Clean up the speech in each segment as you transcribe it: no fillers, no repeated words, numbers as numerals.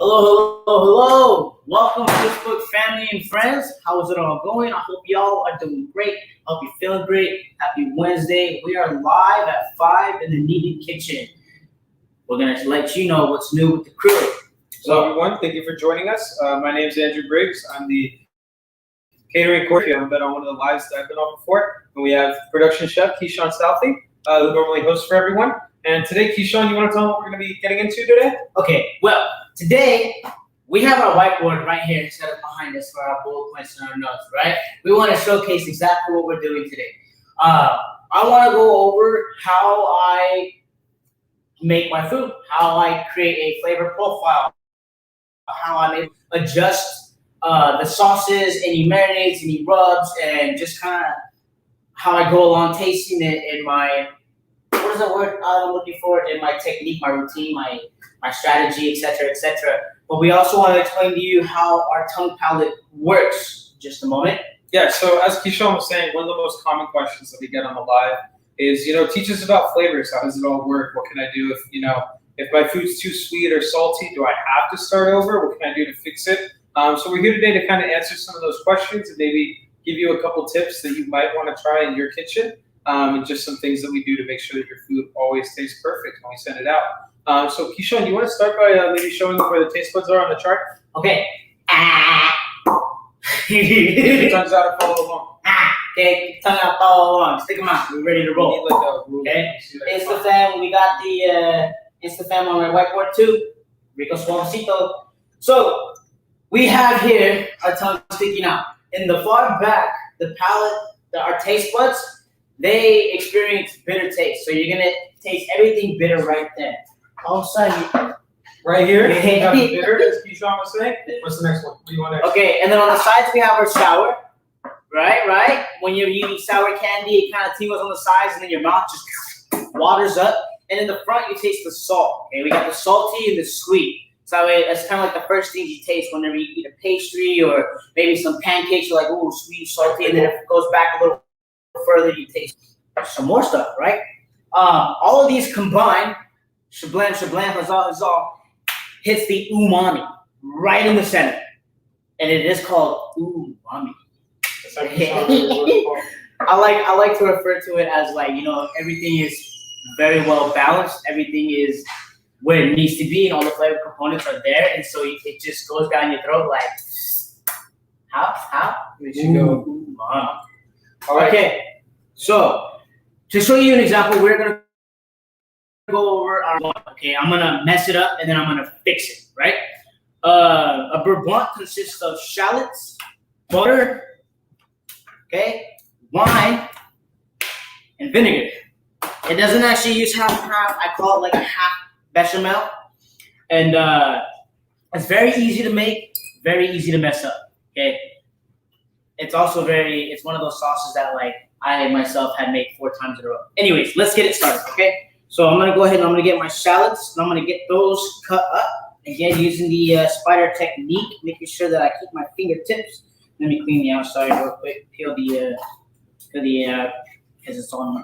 Hello. Welcome Facebook family and friends. How is it all going? I hope y'all are doing great. I hope you're feeling great. Happy Wednesday. We are live at 5 in the Kneaded kitchen. We're going to let you know what's new with the crew. Hello, everyone. Thank you for joining us. My name is Andrew Briggs. I'm the catering coordinator. I've been on one of the lives that I've been on before. And we have production chef Kishon who normally hosts for everyone. And today, Kishon, you want to tell them what we're going to be getting into today? Okay, well, today we have our whiteboard right here set up behind us for our bullet points and our notes, right? We want to showcase exactly what we're doing today. I want to go over how I make my food, how I create a flavor profile, how I may adjust the sauces, any marinades, any rubs, and just kind of how I go along tasting it in my, what is the word I'm looking for, in my technique, my routine, my strategy, etc., etc. But we also want to explain to you how our tongue palate works. Just a moment. Yeah, so as Kishon was saying, one of the most common questions that we get on the live is, teach us about flavors. How does it all work? What can I do if my food's too sweet or salty? Do I have to start over? What can I do to fix it? So we're here today to kind of answer some of those questions and maybe give you a couple tips that you might want to try in your kitchen, and just some things that we do to make sure that your food always tastes perfect when we send it out. So Kishon, you want to start by maybe showing them where the taste buds are on the chart? Okay. Your tongue's out and follow along. Okay, tongue out, follow along. Stick them out. We're ready to roll. Okay. Instafam, we got the Instafam on our whiteboard too. Rico Suavecito. So we have here our tongue sticking out. In the far back, the palate, our taste buds, they experience bitter taste. So you're gonna taste everything bitter right there. All of a sudden, right here, you have the bitter, as Kishon was saying. What's the next one? What do you want next? Okay, and then on the sides we have our sour. Right? When you're eating sour candy, it kind of tingles on the sides, and then your mouth just waters up. And in the front, you taste the salt. Okay, we got the salty and the sweet. So it's kind of like the first things you taste whenever you eat a pastry or maybe some pancakes. You're like, ooh, sweet, salty, and then if it goes back a little further, you taste some more stuff, right? All of these combined, shablam, hazal, hits the umami right in the center, and it is called umami. I like to refer to it as everything is very well balanced. Everything is where it needs to be, and all the flavor components are there, and so it just goes down your throat like how? We should go. All right. Okay, so to show you an example, we're gonna go over our bourbon. Okay, I'm gonna mess it up and then I'm gonna fix it. Right? A bourbon consists of shallots, butter, okay, wine, and vinegar. It doesn't actually use half. I call it like a half bechamel, and it's very easy to make, very easy to mess up. Okay, it's also it's one of those sauces that I myself had made 4 times in a row. Anyways, let's get it started. Okay, so I'm gonna go ahead and I'm gonna get my shallots and I'm gonna get those cut up again using the spider technique, making sure that I keep my fingertips. Let me clean the outside real quick. Peel the because it's on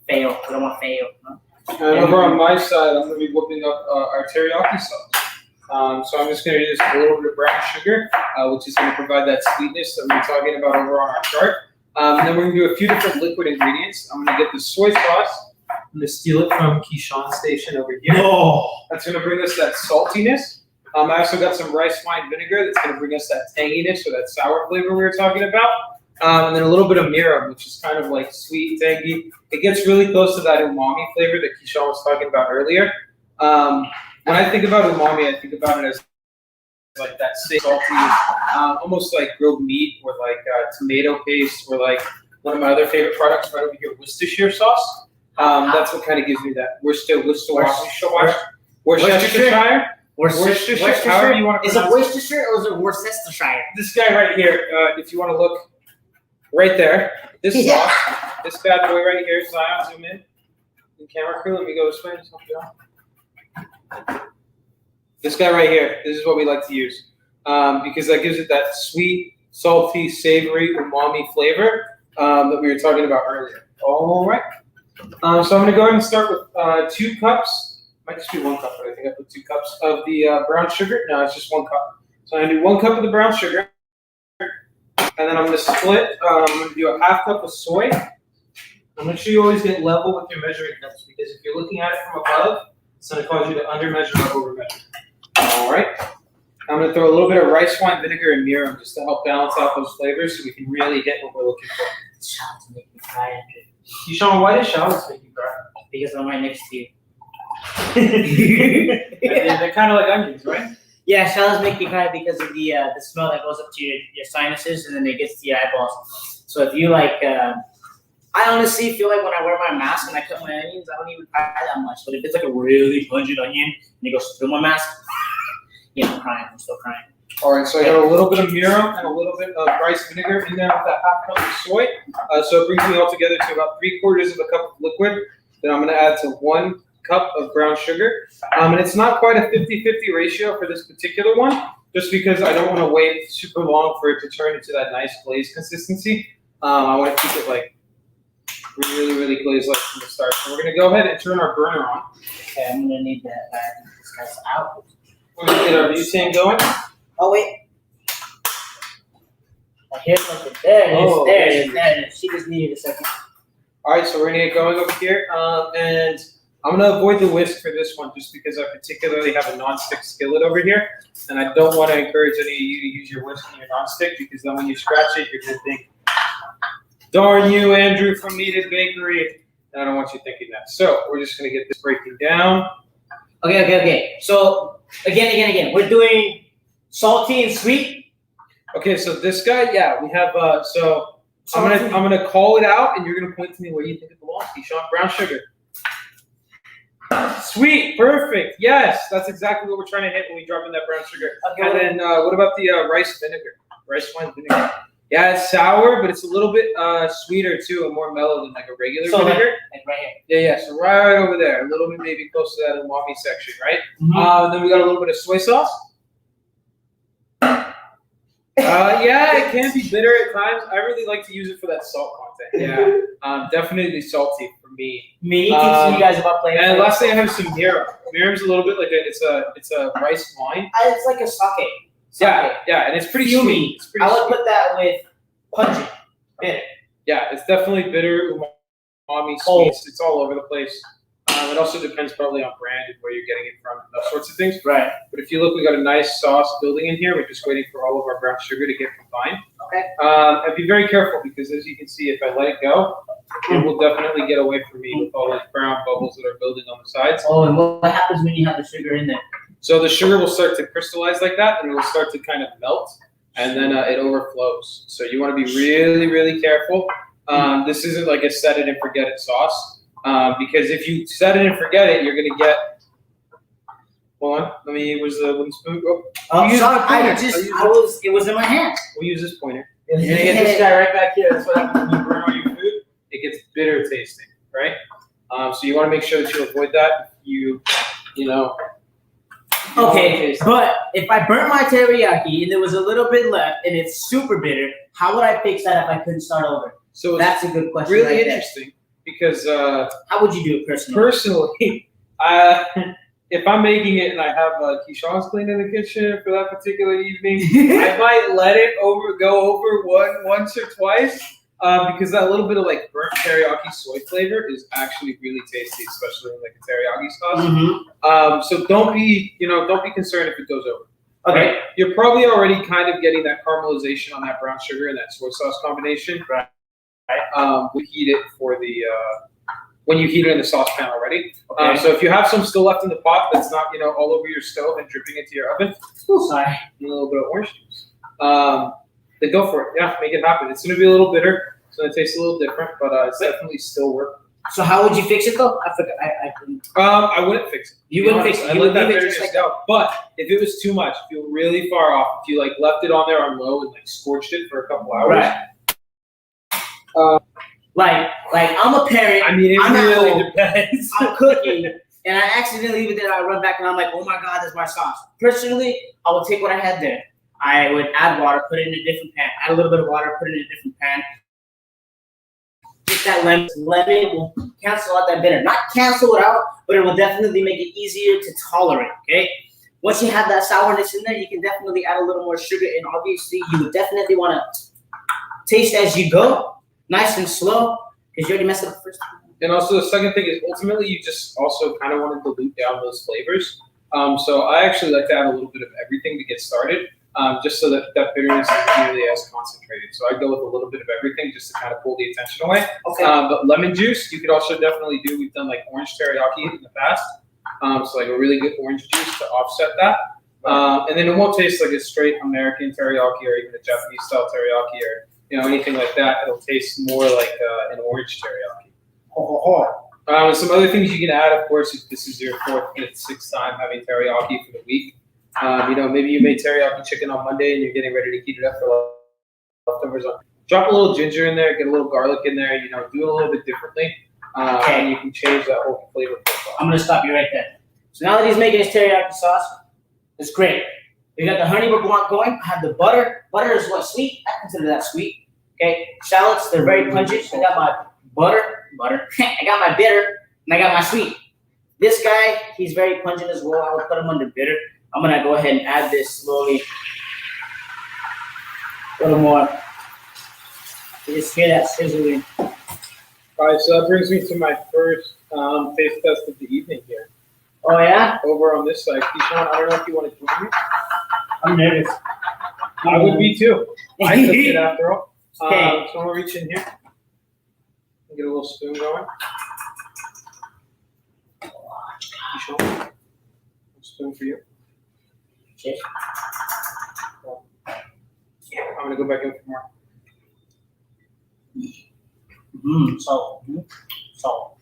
fail. I don't want fail. Huh? And over on my side, I'm going to be whipping up our teriyaki sauce. So I'm just going to use a little bit of brown sugar, which is going to provide that sweetness that we were talking about over on our chart. And then we're going to do a few different liquid ingredients. I'm going to get the soy sauce. I'm going to steal it from Kishon's station over here. Oh, that's going to bring us that saltiness. I also got some rice wine vinegar that's going to bring us that tanginess or that sour flavor we were talking about. And then a little bit of mirin, which is kind of like sweet, tangy. It gets really close to that umami flavor that Kishon was talking about earlier. When I think about umami, I think about it as like that salty, almost like grilled meat or like tomato paste or like one of my other favorite products right over here, Worcestershire sauce. That's what kind of gives me that Worcestershire. However you want to pronounce it. Is it Worcestershire or is it Worcestershire? This guy right here, if you want to look right there, this sauce, this bad boy right here, Zion, zoom in camera crew, let me go this way. This guy right here, this is what we like to use because that gives it that sweet, salty, savory, umami flavor that we were talking about earlier. All right. So I'm going to go ahead and start with 2 cups Might just be 1 cup, but I think I put 2 cups of the brown sugar. No, it's just 1 cup. So I'm gonna do 1 cup of the brown sugar, and then I'm gonna split. I'm gonna do a half cup of soy. And make sure you always get level with your measuring cups, because if you're looking at it from above, it's gonna cause you to under measure or over measure. All right. I'm gonna throw a little bit of rice wine vinegar and mirin just to help balance out those flavors, so we can really hit what we're looking for. Shallots make me cry, Andrew. Kishon, why does shallots make you cry? Because I'm right next to you. They're kind of like onions, right? Yeah, shallots make me cry because of the smell that goes up to your sinuses and then it gets to your eyeballs. So if you like, I honestly feel like when I wear my mask and I cut my onions, I don't even cry that much. But if it's like a really pungent onion and it goes through my mask, I'm crying. I'm still crying. All right, so I got a little bit of mirin and a little bit of rice vinegar in there with that half cup of soy. So it brings me all together to about 3/4 of a cup of liquid. Then I'm going to add to 1 cup of brown sugar. And it's not quite a 50-50 ratio for this particular one, just because I don't want to wait super long for it to turn into that nice glaze consistency. I want to keep it like really, really glaze-like from the start. So we're going to go ahead and turn our burner on. Okay, I'm going to need that. This guy's out. We're going to get our butane going. Oh, wait. I hear something. There it is. She just needed a second. All right, so we're gonna get going over here, and I'm gonna avoid the whisk for this one just because I particularly have a non-stick skillet over here, and I don't want to encourage any of you to use your whisk in your non-stick, because then when you scratch it, you're gonna think, "Darn you, Andrew from Kneaded Bakery," and I don't want you thinking that. So we're just gonna get this breaking down. Okay. So again, we're doing salty and sweet. Okay, so this guy, yeah, we have. So I'm gonna call it out, and you're gonna point to me where you think it belongs. Kishon, brown sugar. Sweet, perfect. Yes, that's exactly what we're trying to hit when we drop in that brown sugar. Okay, and then what about the rice vinegar? Rice wine vinegar. Yeah, it's sour, but it's a little bit sweeter too, and more mellow than like a regular vinegar. Like right here. Yeah. So right over there, a little bit maybe close to that umami section, right? Mm-hmm. Then we got a little bit of soy sauce. Yeah, it can be bitter at times. I really like to use it for that salt content. Yeah, definitely salty for me. Me teaching you guys about flavor. And lastly, I have some mirin. Mirin's a little bit like it's a rice wine. It's like a sake. Yeah, and it's pretty sweet. I would put that with pungent, bitter. Yeah, it's definitely bitter, umami, sweet. It's all over the place. It also depends probably on brand and where you're getting it from, and those sorts of things. Right. But if you look, we got a nice sauce building in here. We're just waiting for all of our brown sugar to get combined. Okay. And be very careful, because as you can see, if I let it go, it will definitely get away from me with all those brown bubbles that are building on the sides. Oh, and what happens when you have the sugar in there? So the sugar will start to crystallize like that, and it will start to kind of melt, and then it overflows. So you want to be really, really careful. This isn't like a set it and forget it sauce. Because if you set it and forget it, you're gonna get. Hold on, where's the wooden spoon? It was in my hand. We'll use this pointer. You're gonna get this guy right back here. That's what happens when you burn all your food. It gets bitter tasting, right? So you want to make sure that you avoid that. You know. Okay, but if I burnt my teriyaki and there was a little bit left and it's super bitter, how would I fix that if I couldn't start over? So that's a good question. Really interesting. Because how would you do it personally? Personally, if I'm making it and I have Kishon's cleaning the kitchen for that particular evening, I might let it go over once or twice, because that little bit of like burnt teriyaki soy flavor is actually really tasty, especially in like a teriyaki sauce. Mm-hmm. So don't be concerned if it goes over. Okay, right? You're probably already kind of getting that caramelization on that brown sugar and that soy sauce combination. Right. We heat it for the when you heat it in the saucepan already. Okay. So if you have some still left in the pot that's not all over your stove and dripping into your oven, a little bit of orange juice. Then go for it. Yeah, make it happen. It's gonna be a little bitter. It's gonna taste a little different, but it's definitely still work. So how would you fix it though? I wouldn't fix it. You wouldn't fix it. I let that bitterness go. But if it was too much, if you were really far off, if you like left it on there on low and like scorched it for a couple hours. Right. Like I'm a parent. I mean, it really depends. I'm cooking, and I accidentally leave it there. I run back, and I'm like, oh my god, that's my sauce. Personally, I would take what I had there. I would add water, put it in a different pan. Add a little bit of water, put it in a different pan. that lemon will cancel out that bitter. Not cancel it out, but it will definitely make it easier to tolerate, okay? Once you have that sourness in there, you can definitely add a little more sugar, and obviously you would definitely want to taste as you go, nice and slow, because you already messed it up the first time. And also the second thing is ultimately you just also kind of want to dilute down those flavors. So I actually like to add a little bit of everything to get started, just so that bitterness isn't nearly as concentrated. So I go with a little bit of everything just to kind of pull the attention away. Okay. But lemon juice, you could also definitely do. We've done like orange teriyaki in the past. So like a really good orange juice to offset that. And then it won't taste like a straight American teriyaki or even a Japanese style teriyaki or anything like that. It'll taste more like an orange teriyaki. Some other things you can add, of course, if this is your 4th, 5th, 6th time having teriyaki for the week. Maybe you made teriyaki chicken on Monday and you're getting ready to heat it up for leftovers. Drop a little ginger in there, get a little garlic in there. Do it a little bit differently, and you can change that whole flavor profile. I'm gonna stop you right there. So now that he's making his teriyaki sauce, it's great. We got the honey blanc going. I have the butter. Butter is what, sweet? I consider that sweet. Okay. Shallots, they're very pungent. I got my butter. I got my bitter, and I got my sweet. This guy, he's very pungent as well. I would put him under bitter. I'm gonna go ahead and add this slowly. A little more. You just hear that sizzling. All right, so that brings me to my first taste test of the evening here. Oh yeah? Over on this side, Kishon, I don't know if you want to join me. I'm nervous. I would be too. I cooked it after all. Okay. So I'm gonna reach in here. Get a little spoon going. Kishon, spoon for you. Okay. I'm gonna go back in for more. Salt. Salt.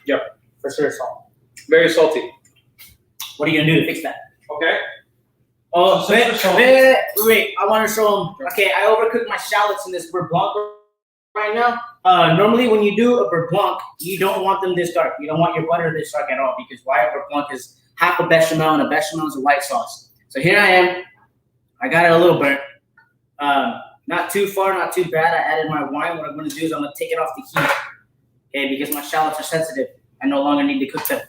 Yep. For sure, salt. Very salty. What are you gonna do to fix that? Okay. Oh, So wait. I want to show them. Okay, I overcooked my shallots in this beurre blanc right now. Normally, when you do a beurre blanc, you don't want them this dark. You don't want your butter this dark at all, because white beurre blanc is half a bechamel, and a bechamel is a white sauce. So here I am. I got it a little burnt. Not too far, not too bad. I added my wine. What I'm going to do is I'm going to take it off the heat. Okay, because my shallots are sensitive. I no longer need to cook them.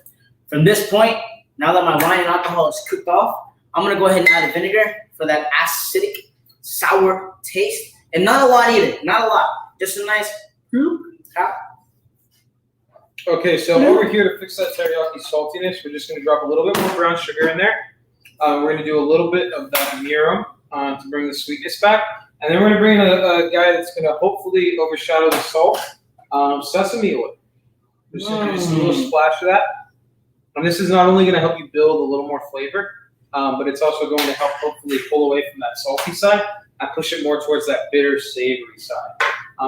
From this point, now that my wine and alcohol is cooked off, I'm going to go ahead and add the vinegar for that acidic, sour taste. And not a lot either. Not a lot. Just a nice top. Okay, so over here to fix that teriyaki saltiness, we're just going to drop a little bit more brown sugar in there. We're going to do a little bit of that mirum to bring the sweetness back. And then we're going to bring in a guy that's going to hopefully overshadow the salt. Sesame oil. Just a little splash of that. And this is not only going to help you build a little more flavor, but it's also going to help hopefully pull away from that salty side and push it more towards that bitter, savory side.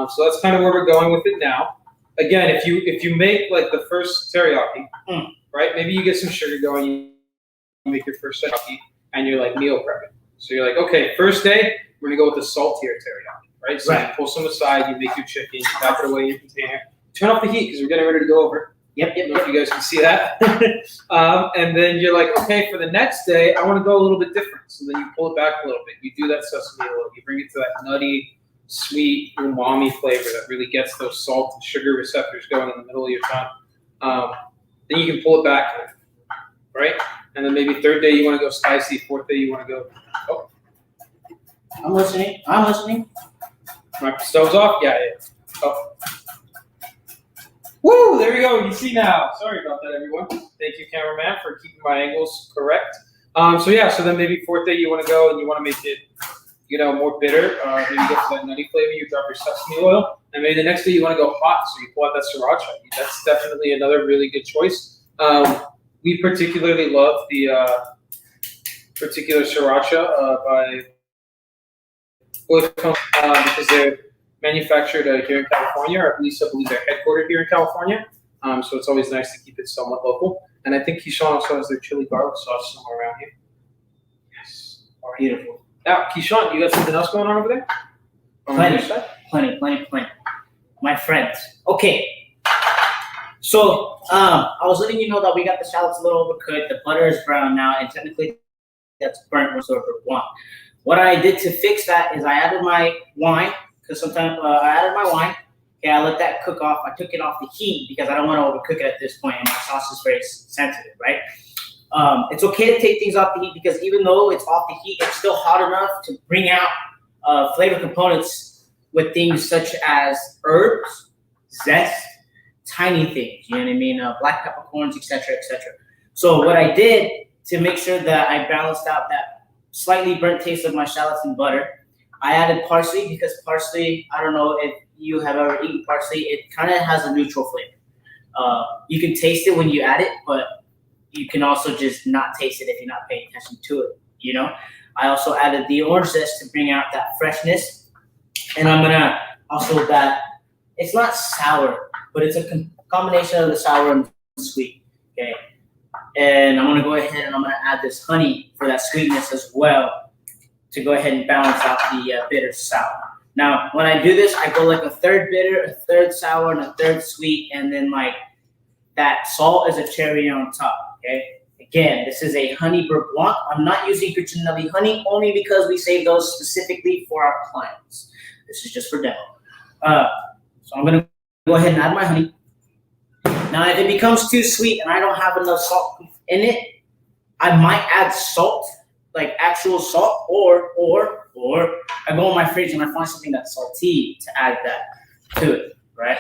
So that's kind of where we're going with it now. Again, if you make like the first teriyaki, right? Maybe you get some sugar going, you make your first teriyaki, and you're like meal prepping. So you're like, okay, first day, we're gonna go with the saltier teriyaki, right? So you pull some aside, you make your chicken, you pack it away in your container, turn off the heat because we're getting ready to go over. Yep. I don't know if you guys can see that. And then you're like, okay, for the next day, I want to go a little bit different. So then you pull it back a little bit. You do that sesame oil. You bring it to that nutty, sweet, umami flavor that really gets those salt and sugar receptors going in the middle of your tongue. Then you can pull it back, right? And then maybe third day you want to go spicy. Fourth day you want to go. Oh, I'm listening. my stove's off. Yeah. Oh. Woo! There we go. You see now. Sorry about that, everyone. Thank you, cameraman, for keeping my angles correct. So then maybe fourth day you want to go and you want to make it, more bitter. Maybe go for that nutty flavor. You drop your sesame oil, and maybe the next day you want to go hot, so you pull out that sriracha. That's definitely another really good choice. We particularly love the particular sriracha by because they're manufactured here in California, or at least I believe they're headquartered here in California. So it's always nice to keep it somewhat local. And I think Kishon also has their chili garlic sauce somewhere around here. Yes. Beautiful. Now, Kishon, you got something else going on over there? Plenty. My friends. Okay. So I was letting you know that we got the shallots a little overcooked. The butter is brown now, and technically that's burnt with silver one. What I did to fix that is I added my wine, because sometimes I added my wine. Okay, I let that cook off. I took it off the heat because I don't want to overcook it at this point, and my sauce is very sensitive, right? It's okay to take things off the heat because even though it's off the heat, it's still hot enough to bring out flavor components with things such as herbs, zest, tiny things, you know what I mean? Black peppercorns, etc., etc. So what I did to make sure that I balanced out that slightly burnt taste of my shallots and butter, I added parsley because parsley, I don't know if you have ever eaten parsley, it kind of has a neutral flavor. You can taste it when you add it, but you can also just not taste it if you're not paying attention to it, you know? I also added the orange zest to bring out that freshness. And I'm gonna also that, it's not sour, but it's a combination of the sour and sweet, okay? And I'm gonna go ahead and I'm gonna add this honey for that sweetness as well to go ahead and balance out the bitter sour. Now, when I do this, I go like a third bitter, a third sour, and a third sweet, and then like that salt is a cherry on top, okay? Again, this is a honey beurre blanc. I'm not using Cucinelli honey only because we save those specifically for our clients. This is just for demo. So I'm gonna go ahead and add my honey. Now, if it becomes too sweet and I don't have enough salt in it, I might add salt, like actual salt, or I go in my fridge and I find something that's salty to add that to it, right?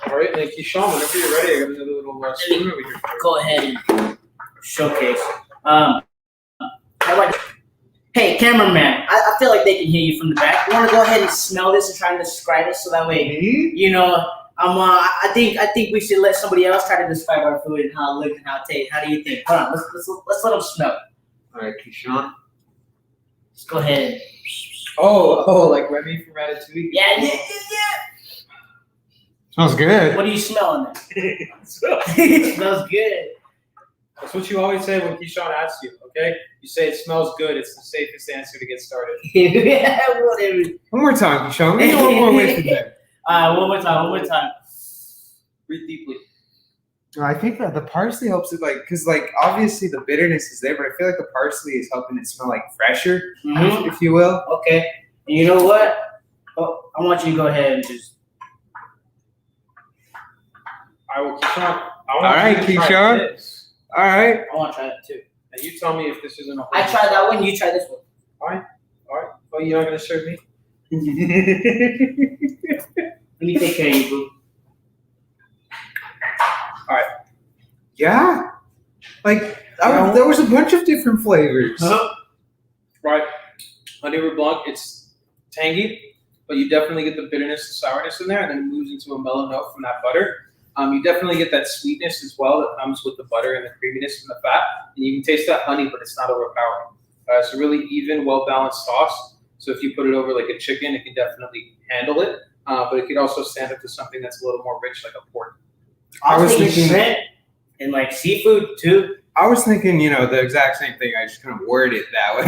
All right, thank you, Kishon. Whenever you're ready, I got another little spoon over here. Go ahead and showcase. Hey, cameraman, I feel like they can hear you from the back. You want to go ahead and smell this and try and describe it so that way, you know, I think we should let somebody else try to describe our food and how it looks and how it tastes. How do you think? Hold on, let's let them smell it. All right, Kishon. Let's go ahead. And... Oh, like Remy from Ratatouille. Yeah. Smells good. What are you smelling there? It smells good. That's what you always say when Kishon asks you, okay? You say it smells good. It's the safest answer to get started. Yeah, whatever. One more time, Kishon. Maybe one more way from there. One more time. Breathe deeply. I think that the parsley helps it, because obviously the bitterness is there, but I feel like the parsley is helping it smell like fresher, if you will. Okay. And you know what? Oh, I want you to go ahead and just. I will, Kishon. All right, Kishon. All right. I want to try that too. Now you tell me if this isn't a. I tried that one. You try this one. All right. Oh, you're not gonna serve me? Let me take care of you, boo. All right. Yeah. There was a bunch of different flavors. Right. Honey Beurre Blanc, it's tangy, but you definitely get the bitterness and sourness in there, and then it moves into a mellow note from that butter. You definitely get that sweetness as well that comes with the butter and the creaminess from the fat, and you can taste that honey, but it's not overpowering. It's a really even, well-balanced sauce. So if you put it over like a chicken, it can definitely handle it, but it could also stand up to something that's a little more rich, like a pork. I was thinking shrimp and like seafood too. I was thinking, the exact same thing. I just kind of worded it that way.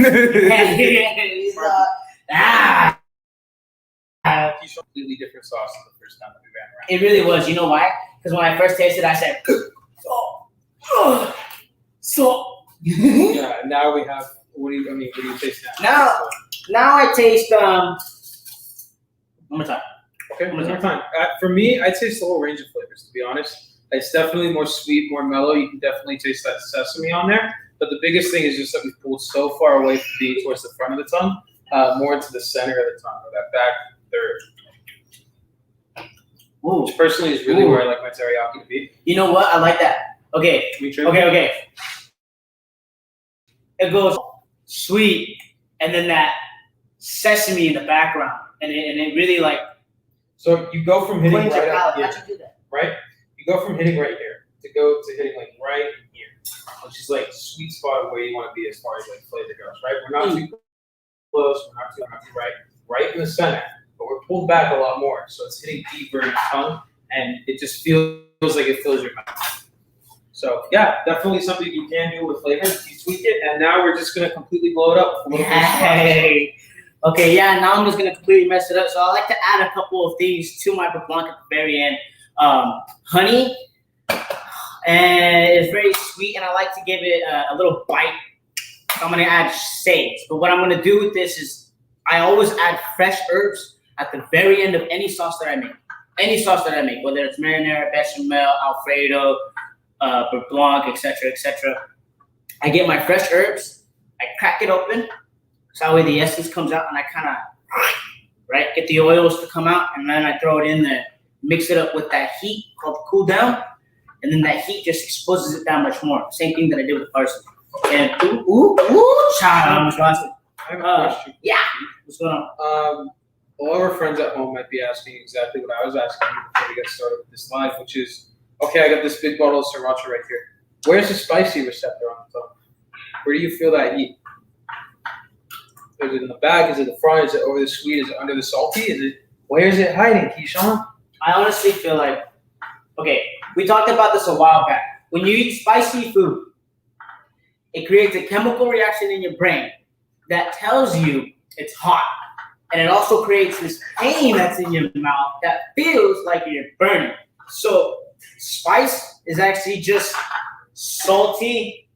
Completely different sauce than the first time that we ran around. It really was. You know why? Because when I first tasted, I said, "So." Yeah. And now we have. What do you taste now? Now I taste. One more time. Okay, one more time. For me, I taste the whole range of flavors. To be honest, it's definitely more sweet, more mellow. You can definitely taste that sesame on there. But the biggest thing is just that we pulled so far away from being towards the front of the tongue, more into the center of the tongue, or that back third. Ooh. Which personally is really where I like my teriyaki to be. You know what? I like that. Okay. Okay. It goes sweet, and then that sesame in the background, and it really like. So you go from hitting right up here, How'd you do that? right? You go from hitting right here to hitting like right here, which is like sweet spot of where you want to be as far as like flavor goes, right? We're not too close, we're not too right in the center, but we're pulled back a lot more, so it's hitting deeper in your tongue, and it just feels like it fills your mouth. So yeah, definitely something you can do with flavor. You tweak it, and now we're just gonna completely blow it up with a little bit of spice. Okay, yeah, now I'm just going to completely mess it up. So I like to add a couple of things to my beurre blanc at the very end. Honey, and it's very sweet, and I like to give it a little bite. So I'm going to add sage. But what I'm going to do with this is I always add fresh herbs at the very end of any sauce that I make. Any sauce that I make, whether it's marinara, bechamel, Alfredo, beurre blanc, etc. I get my fresh herbs, I crack it open, so that way the essence comes out, and I kind of, get the oils to come out, and then I throw it in there, mix it up with that heat called cool down, and then that heat just exposes it that much more. Same thing that I did with the parsley. And child, I have a question. Yeah, what's going on? All our friends at home might be asking exactly what I was asking you before we get started with this live, which is, okay, I got this big bottle of sriracha right here. Where's the spicy receptor on the top? Where do you feel that heat? Is it in the back? Is it the front? Is it over the sweet? Is it under the salty? Where is it hiding, Kishon? I honestly feel like, okay, we talked about this a while back. When you eat spicy food, it creates a chemical reaction in your brain that tells you it's hot. And it also creates this pain that's in your mouth that feels like you're burning. So spice is actually just salty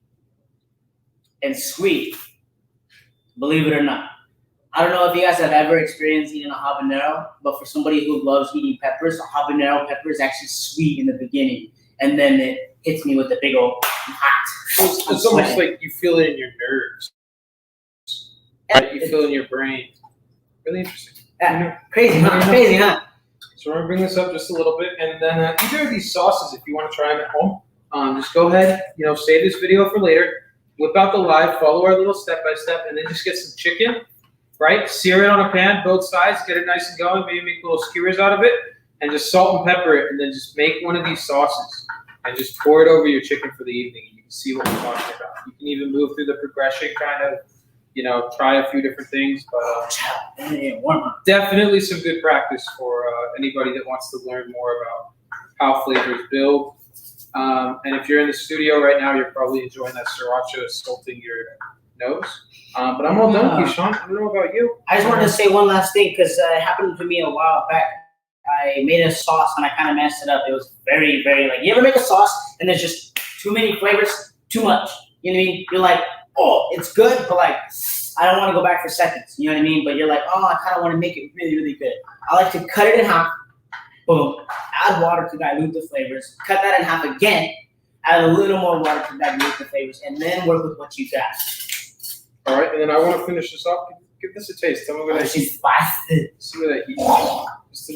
and sweet, believe it or not. I don't know if you guys have ever experienced eating a habanero, but for somebody who loves eating peppers, a habanero pepper is actually sweet in the beginning, and then it hits me with a big old hot. It's almost like you feel it in your nerves. Right? You feel it in your brain. Really interesting. Yeah, crazy, huh? Crazy, huh? So we're gonna bring this up just a little bit, and then either of these sauces, if you want to try them at home, just go ahead. Save this video for later. Whip out the live, follow our little step by step, and then just get some chicken. Right, sear it on a pan, both sides, get it nice and going. Maybe make little skewers out of it, and just salt and pepper it, and then just make one of these sauces and just pour it over your chicken for the evening. You can see what we're talking about. You can even move through the progression, kind of. Try a few different things, but definitely some good practice for anybody that wants to learn more about how flavors build. And if you're in the studio right now, you're probably enjoying that sriracha salting your nose. But I'm all done, Kishon. I don't know about you. I just wanted to say one last thing because it happened to me a while back. I made a sauce and I kind of messed it up. It was very, very you ever make a sauce and there's just too many flavors, too much. You know what I mean? You're like, oh, it's good, but I don't want to go back for seconds. You know what I mean? But you're like, oh, I kind of want to make it really, really good. I like to cut it in half. Boom. Add water to dilute the flavors. Cut that in half again. Add a little more water to dilute the flavors, and then work with what you got. All right, and then I want to finish this off. Give this a taste. Tell me what that heat. See what that heat.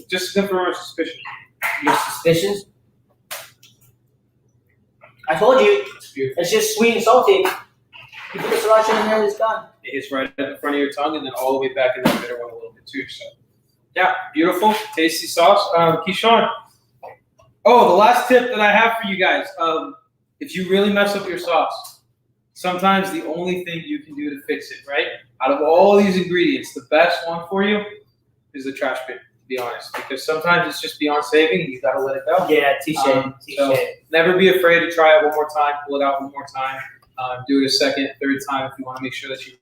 Just confirm our suspicions. Your suspicions? I told you. It's just sweet and salty. You put the sriracha in there, it's done. It's right at the front of your tongue and then all the way back in that bitter one a little bit too. So, yeah, beautiful, tasty sauce. Kishon. Oh, the last tip that I have for you guys. If you really mess up your sauce, sometimes the only thing you can do to fix it, right? Out of all these ingredients, the best one for you is the trash bin, to be honest. Because sometimes it's just beyond saving and you got to let it go. Yeah, touche. So never be afraid to try it one more time, pull it out one more time. Do it a second, third time if you want to make sure that you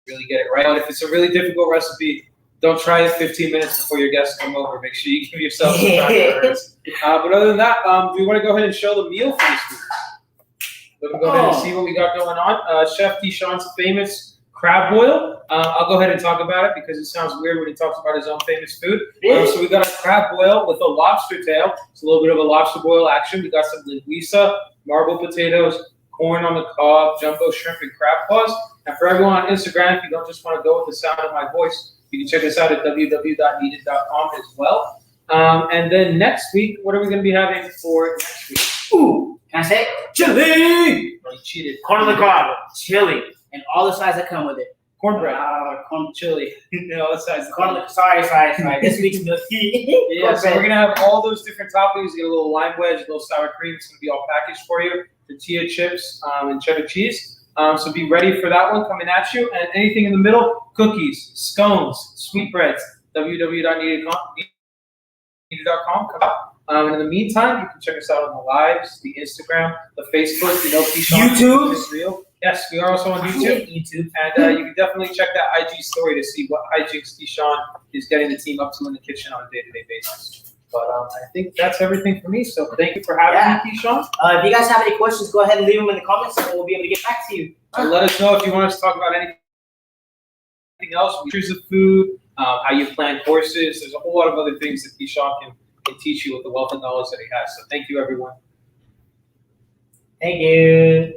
really get it right. But if it's a really difficult recipe, don't try it 15 minutes before your guests come over. Make sure you give yourself some time to rehearse. But other than that, do we want to go ahead and show the meal for this week? Let me go ahead and see what we got going on. Chef Kishon's famous crab boil. I'll go ahead and talk about it because it sounds weird when he talks about his own famous food. So we got a crab boil with a lobster tail. It's a little bit of a lobster boil action. We got some linguiça, marble potatoes, corn on the cob, jumbo shrimp, and crab claws. And for everyone on Instagram, if you don't just want to go with the sound of my voice, you can check us out at www.kneaded.com as well. And then next week, what are we going to be having for next week? Ooh, can I say it? Chili! Oh, you cheated. Corn on the cob, chili, and all the sides that come with it. Cornbread. Corn chili. All the sides. Sorry. This week's milk tea. Yeah, so we're going to have all those different toppings. You get a little lime wedge, a little sour cream. It's going to be all packaged for you. Tortilla chips and cheddar cheese. So be ready for that one coming at you. And anything in the middle, cookies, scones, sweetbreads, www.kneaded.com. And in the meantime, you can check us out on the lives, the Instagram, the Facebook, Kishon. YouTube. Is real. Yes, we are also on YouTube. And you can definitely check that IG story to see what hijinks Kishon is getting the team up to in the kitchen on a day-to-day basis. But I think that's everything for me. So thank you for having me, Kishon. If you guys have any questions, go ahead and leave them in the comments, and we'll be able to get back to you. And let us know if you want us to talk about anything else, pictures of food, how you plan courses. There's a whole lot of other things that Kishon can teach you with the wealth of knowledge that he has. So thank you, everyone. Thank you.